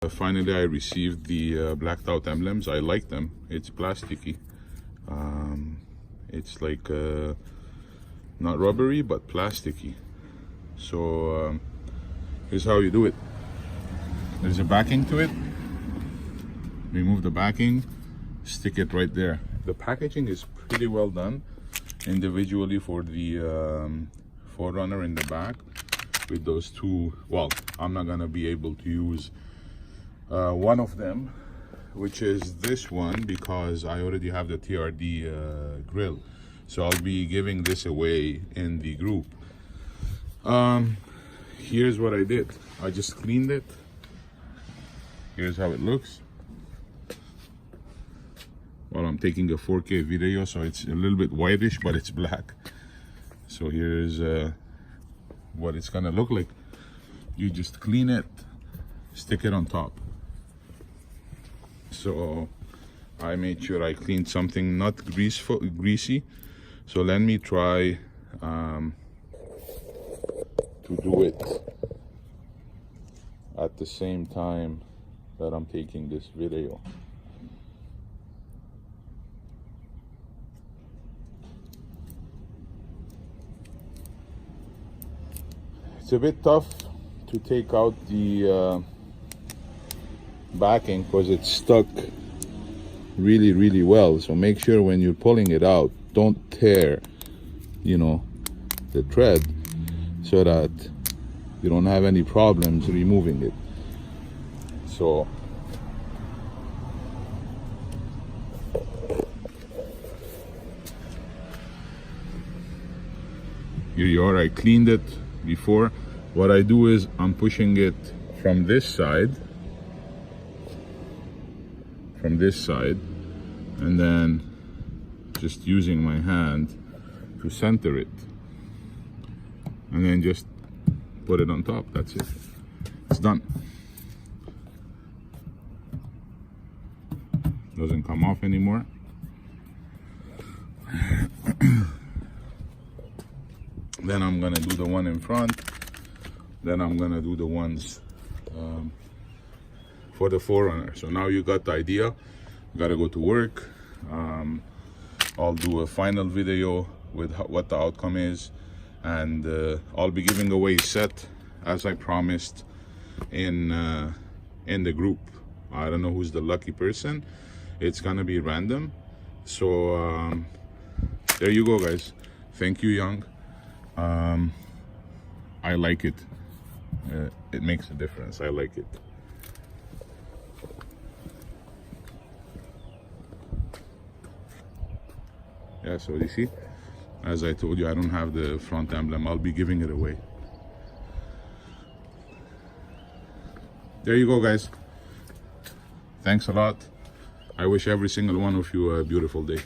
Finally, I received the blacked out emblems. I like them. It's plasticky. It's like not rubbery, but plasticky. So here's how you do it. There's a backing to it. Remove the backing, stick it right there. The packaging is pretty well done individually for the 4Runner in the back with those two. Well, I'm not gonna be able to use one of them, which is this one, because I already have the TRD grill, so I'll be giving this away in the group. Here's what I did. I just cleaned it. Here's how it looks. Well, I'm taking a 4K video, so it's a little bit whitish, but it's black. So here's what it's gonna look like. You just clean it, stick it on top. So I made sure I cleaned something not greasy. So let me try to do it at the same time that I'm taking this video. It's a bit tough to take out the backing because it's stuck really well. So make sure when you're pulling it out, don't tear, you know, the thread, so that you don't have any problems removing it. So here you are. I cleaned it before. What I do is I'm pushing it from this side, and then just using my hand to center it, and then just put it on top. That's it. It's done. Doesn't come off anymore. Then I'm gonna do the one in front. Then I'm gonna do the ones for the 4Runner. So now you got the idea. Gotta go to work. I'll do a final video with what the outcome is, and I'll be giving away a set as I promised in the group. I don't know who's the lucky person. It's gonna be random. So there you go, guys. Thank you, Young. I like it. It makes a difference. I like it. Yeah, so you see, as I told you, I don't have the front emblem. I'll be giving it away. There you go, guys. Thanks a lot. I wish every single one of you a beautiful day.